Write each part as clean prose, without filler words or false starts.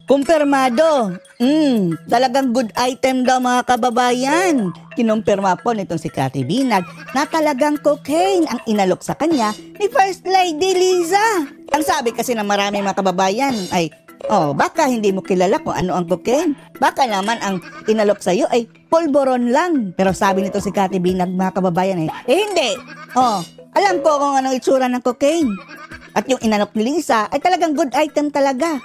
Kumpirmado. Talagang good item daw mga kababayan. Kinumpirma po nitong si Cathy Binag na talagang cocaine ang inalok sa kanya ni First Lady Liza. Ang sabi kasi ng marami mga kababayan ay, baka hindi mo kilala kung ano ang cocaine. Baka naman ang inalok sa'yo ay pulboron lang. Pero sabi nito si Cathy Binag mga kababayan hindi. Alam ko kung anong itsura ng cocaine. At yung inalok ni Liza ay talagang good item talaga.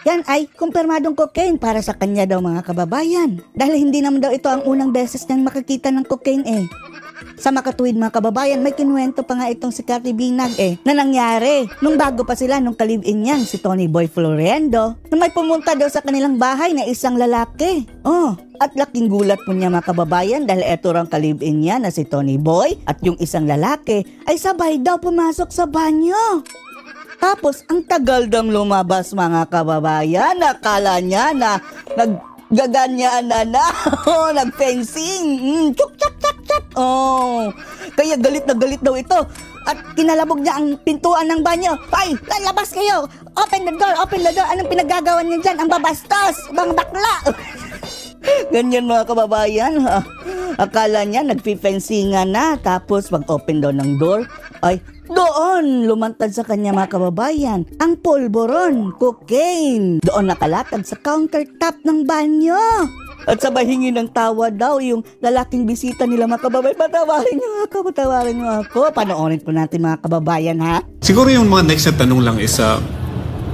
Yan ay kumpirmadong cocaine para sa kanya daw mga kababayan. Dahil hindi naman daw ito ang unang beses niyang makakita ng cocaine Sa makatuwid mga kababayan, may kinuwento pa nga itong si Cathy Binag na nangyari nung bago pa sila nung ka-live-in niyang si Tony Boy Florendo na may pumunta daw sa kanilang bahay na isang lalaki. At laking gulat po niya mga kababayan dahil eto rang ka-live-in niya na si Tony Boy at yung isang lalaki ay sabay daw pumasok sa banyo. Tapos, ang tagal dang lumabas mga kababayan. Nakala niya na naggaganyan na nag-fencing. Chuk, chak, chak, chak. Kaya galit na galit daw ito. At kinalabog niya ang pintuan ng banyo. Ay, lalabas kayo. Open the door, open the door. Anong pinagagawa niya dyan? Ang babastos, bang bakla. Ganyan mga kababayan. Akala niya nag-fencing na. Tapos, pag-open daw ng door, ay, doon lumantad sa kanya mga kababayan ang pulboron, cocaine. Doon nakalatag sa countertop ng banyo. At sabay hingi ng tawa daw yung lalaking bisita nila mga kababayan. Patawarin niyo ako. Panoorin po natin mga kababayan ha. Siguro yung mga next na tanong lang is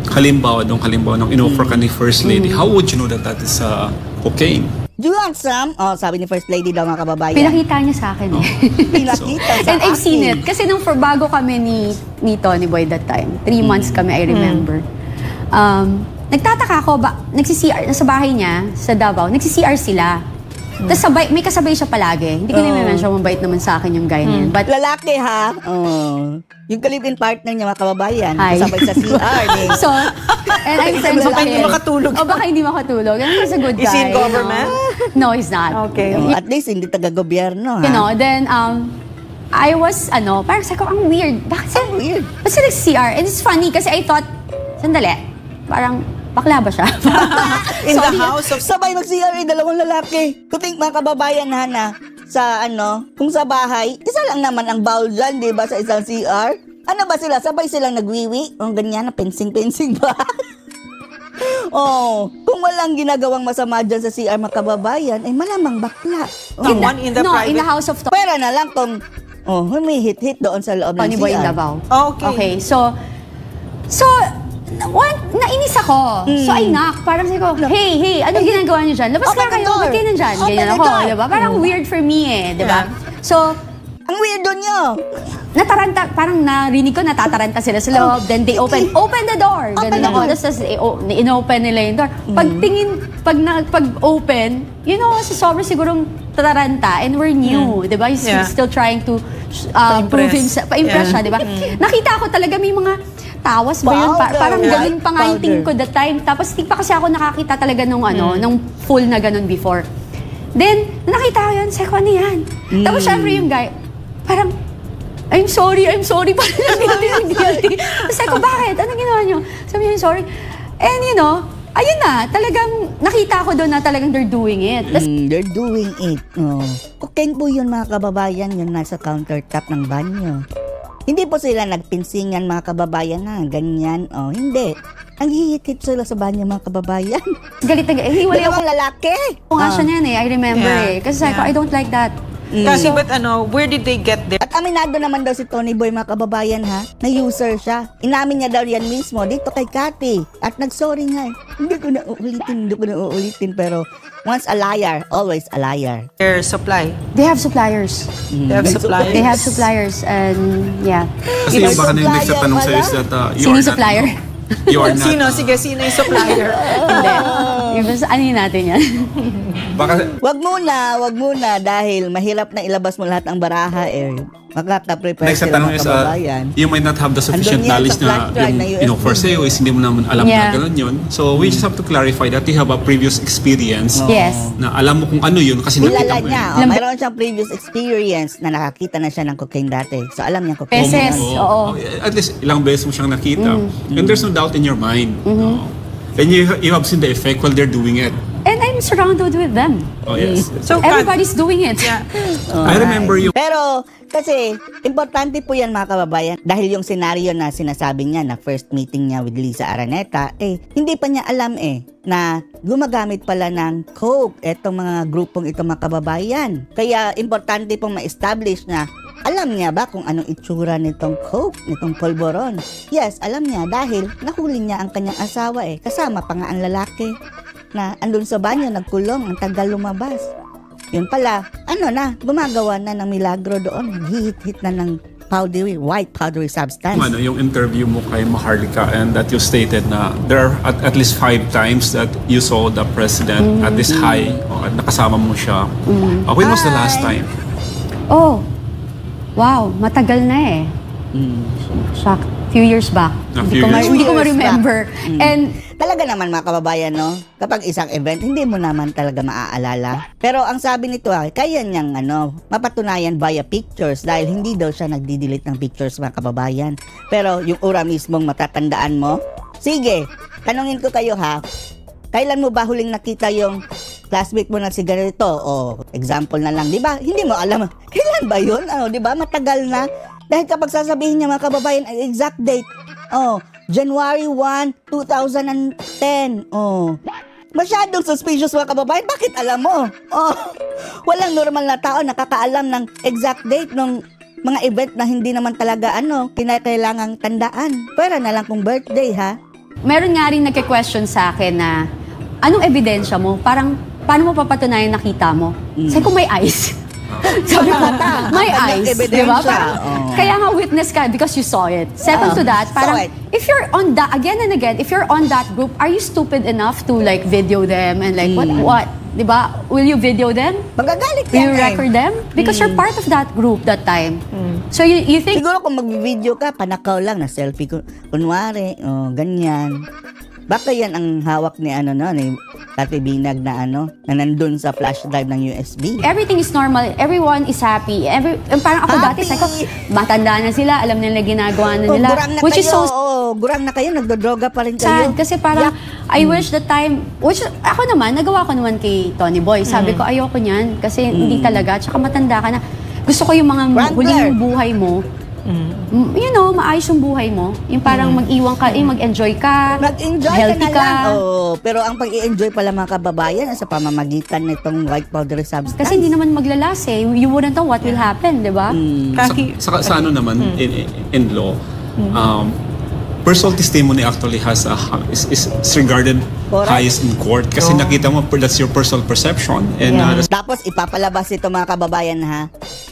halimbawa nung in-offer ka ni First Lady, how would you know that is cocaine? Do you want some? Sabi ni First Lady daw mga kababayan. Pinakita niya sa akin Pinakita sa And I've seen it. Kasi nung bago kami ni Tony Boy that time, 3 months kami, I remember. Nagtataka ako, nagsi-CR, nasa bahay niya, sa Davao, nagsi-CR sila. Tapos may kasabay siya palagi. Hindi ko na i-mention, mabait naman sa akin yung guy niya. But lalaki ha? Yung ka-live-in partner niya mga kababayan. Hi. Kasabay sa CR. So, and I'm friends with him. Baka hindi makatulog. Baka hindi makatulog. And he's a good guy. Is he in government? No, he's not. Okay. At least hindi taga-gobyerno ha? You know, then, I was, parang sabi ko, ang weird. Bakit siya? Weird. Kasi nag-CR. And it's funny kasi I thought, sandali, parang, bakla ba siya? In the house of... Sabay mag-CR, dalawang lalaki. Kuting mga kababayan na sa kung sa bahay, isa lang naman ang bowl dyan, di ba, sa isang CR? Ano ba sila? Sabay silang nagwiwi? Ganyan na, pensing-pensing ba? Kung walang ginagawang masama dyan sa CR mga kababayan, malamang bakla. In the private... in the house of Pera na lang kung humihit-hit doon sa loob ng Tony CR. Boy in Davao. Okay. So, nainis ako. So, I knock. Parang sabi ko, hey, ano ginagawa niyo dyan? Labas ka kayo, ba't kayo nandyan? Ganyan ako, diba? Parang weird for me diba? So, ang weirdo nyo. nataranta, parang narinig ko natataranta sila sa loob. Then they open the door. Ganun ako. Tapos in-open nila yung door. Pag-open, sobrang sigurong tataranta and we're new, di ba? He's still trying to prove himself, pa-impress siya, di ba? Nakita ko talaga may mga tawas ba yun? Parang ganun pa nga yung tingin ko that time. Tapos hindi pa kasi ako nakakita talaga nung full na ganun before. Then, nakita ko yun, sabi ko, ano yan? Tapos syempre yung guy, parang, I'm sorry, parang guilty. Tapos sabi ko, bakit? Anong ginawa nyo? Sabi niya, sorry. And ayun na, talagang nakita ko doon na talagang they're doing it. They're doing it. Cocaine po yun mga kababayan, yung nasa countertop ng banyo. Hindi po sila nagpinsingan mga kababayan na ganyan. Hindi. Ang hihit-hit sila sa banyo mga kababayan. Galit na galit. Wala akong lalaki. Oo nga siya niyan I remember Kasi sabi ko, I don't like that. Kasi but where did they get there? At aminado naman daw si Tony Boy mga kababayan na user siya. Inamin niya daw yan mismo dito kay Cathy. At nag-sorry nga Hindi ko na uulitin. Pero once a liar, always a liar. Their supply. They have suppliers. They have suppliers. And yeah. Kasi yung baka na yung next na tanong sa'yo is that you Sino are supplier? You are not. Sino yung supplier? Hindi. Ano natin yan? Wag muna dahil mahirap na ilabas mo lahat ng baraha Makaka-prepare next sila tanong mga is, kababayan. you might not have the sufficient knowledge na for sa'yo is hindi mo naman alam na gano'n yun. So we just have to clarify that you have a previous experience na alam mo kung ano yun kasi nakita mo yun. Mayroon siyang previous experience na nakakita na siya ng cocaine dati. So alam niya cocaine. Beses, oo. At least ilang beses mo siyang nakita. And there's no doubt in your mind. And you have seen the effect while they're doing it. And I'm surrounded with them. Oh, yes. So, Everybody's doing it. Yeah. I remember yung... Pero, kasi, importante po yan mga kababayan. Dahil yung senaryo na sinasabi niya na first meeting niya with Liza Araneta, hindi pa niya alam na gumagamit pala ng coke etong mga grupong ito mga kababayan. Kaya, importante pong ma-establish na alam niya ba kung anong itsura nitong coke, nitong polvoron? Yes, alam niya dahil nahuli niya ang kanyang asawa kasama pa nga ang lalaki na andun sa banyo, nagkulong, ang tagal lumabas. Yun pala, gumagawa na ng milagro doon. Hihit-hit na ng powdery, white powdery substance. Yung interview mo kay Maharlika and that you stated na there are at least 5 times that you saw the president at this high, nakasama mo siya. When was the last time? Oh, wow, matagal na Shock. Few years back. Hindi ko ma-remember. And talaga naman mga kababayan, no? Kapag isang event, hindi mo naman talaga maaalala. Pero ang sabi nito kaya niyang mapatunayan via pictures dahil hindi daw siya nagdi-delete ng pictures mga kababayan. Pero yung ura mismong matatandaan mo? Sige, tanungin ko kayo kailan mo ba huling nakita yung classmate mo na si ganito? O example na lang, di ba? Hindi mo alam. Kailan ba yun? Di ba? Matagal na. Dahil kapag sasabihin niya mga kababayan ang exact date, January 1, 2010. Masyadong suspicious mga kababayan. Bakit alam mo? Walang normal na tao nakakaalam ng exact date ng mga event na hindi naman talaga kinakailangang tandaan. Pwera na lang kung birthday Meron nga rin nagke-question sa akin na anong ebidensya mo? Parang paano mo papatunayan nakita mo? Sabi ko may eyes. Sabi ko, my eyes, di ba? Kaya nga witness ka because you saw it. Second to that, parang if you're on that, again and again, if you're on that group, are you stupid enough to like video them and like what? Di ba? Will you video them? Magagalit yan. Will you record them? Because you're part of that group that time. So you think... Siguro kung mag-video ka, panakaw lang na selfie, kunwari, ganyan. Baka yan ang hawak ni ni Tati Binag na nandun sa flash drive ng USB. Everything is normal. Everyone is happy. Parang ako dati, sabi ko, matanda na sila, alam nila ginagawa na nila. Which is so... gurang na kayo, nagdodroga pa rin kayo. Sad, kasi parang, I wish the time, which ako naman, nagawa ko naman kay Tony Boy. Sabi ko, ayoko niyan, kasi hindi talaga, tsaka matanda ka na. Gusto ko yung mga huling buhay mo, maayos yung buhay mo. Yung parang mag-iwan ka, mag-enjoy ka, mag-enjoy healthy ka na lang. Pero ang pag-i-enjoy pala mga kababayan sa pamamagitan nitong white powdery substance. Kasi hindi naman maglalas You wouldn't know what will happen, di ba? Sa naman, in law, personal testimony actually is regarded highest in court kasi nakita mo that's your personal perception and tapos ipapalabas ito mga kababayan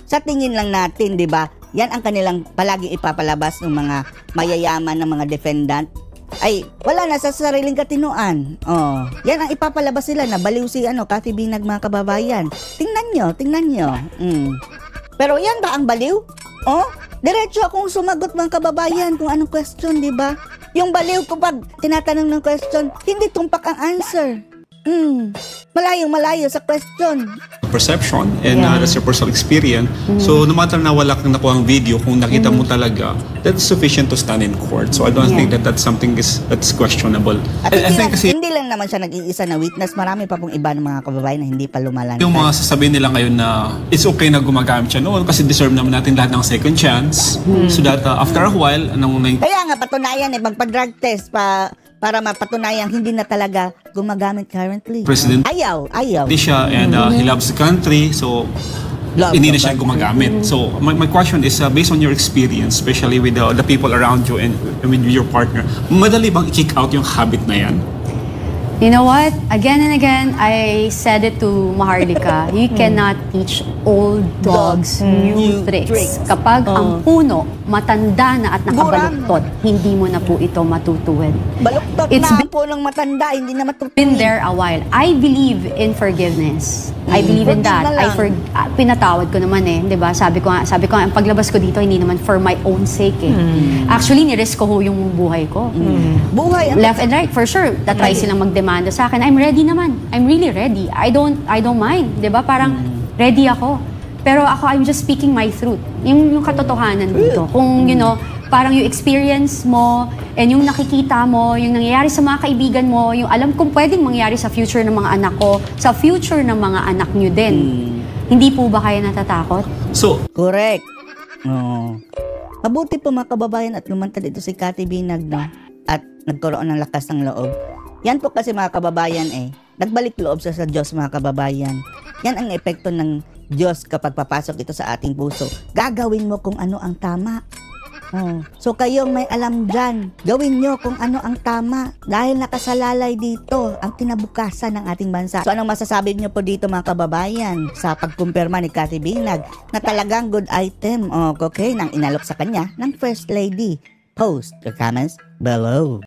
sa tingin lang natin, di ba? Yan ang kanilang palagi ipapalabas ng mga mayayaman ng mga defendant. Ay, wala na sa sariling katinuan. Yan ang ipapalabas sila na baliw si Cathy Binag mga kababayan. Tingnan nyo. Pero yan ba ang baliw? Diretso akong sumagot mga kababayan kung anong question, di ba? Yung baliw ko pag tinatanong ng question, hindi tumpak ang answer. Malayo sa question. Perception and that's your personal experience. So no matter na wala kang nakuha ang video, kung nakita mo talaga, that's sufficient to stand in court. So I don't think that that's something that's questionable. At hindi lang naman siya nag-iisa na witness. Marami pa pong iba ng mga kababayan na hindi pa lumalantad. Yung mga sasabihin nila ngayon na it's okay na gumagamit siya noon kasi deserve naman natin lahat ng second chance. So that after a while, kaya nga patunayan magpa-drug test para mapatunayan hindi na talaga gumagamit currently. President ayaw. Hindi siya and he loves the country, so hindi na siya gumagamit. So my question is based on your experience, especially with the people around you and with your partner, madali bang i-kick out yung habit na yan? You know what? Again and again, I said it to Maharlika. You cannot teach old dogs new tricks. Kapag ang puno, matanda na at nakabaluktot, hindi mo na po ito matutuwid. Baluktot na ang punong matanda, hindi na matutuwid. Been there a while. I believe in forgiveness. I believe in that. Pinatawad ko naman diba? Sabi ko nga, ang paglabas ko dito, hindi naman for my own sake Actually, ni-risk ko yung buhay ko. Buhay. Left and right, for sure. Tatry silang magdemanda sa akin. I'm ready naman. I'm really ready. I don't mind. Diba? Parang ready ako. Pero ako, I'm just speaking my truth. Yung katotohanan dito. Kung, parang yung experience mo and yung nakikita mo, yung nangyayari sa mga kaibigan mo, yung alam kong pwedeng mangyari sa future ng mga anak ko, sa future ng mga anak nyo din. Hindi po ba kayo natatakot? So, correct. Mabuti po mga kababayan at lumantad ito si Cathy Binag, no? At nagkaroon ng lakas ng loob. Yan po kasi mga kababayan nagbalik loob sa Diyos mga kababayan. Yan ang epekto ng Diyos kapag papasok ito sa ating puso. Gagawin mo kung ano ang tama. So kayong may alam dyan, gawin nyo kung ano ang tama dahil nakasalalay dito ang kinabukasan ng ating bansa. So anong masasabi nyo po dito mga kababayan sa pagkumpirma ni Cathy Binag na talagang good item o cocaine ang inalok sa kanya ng First Lady? Post your comments below.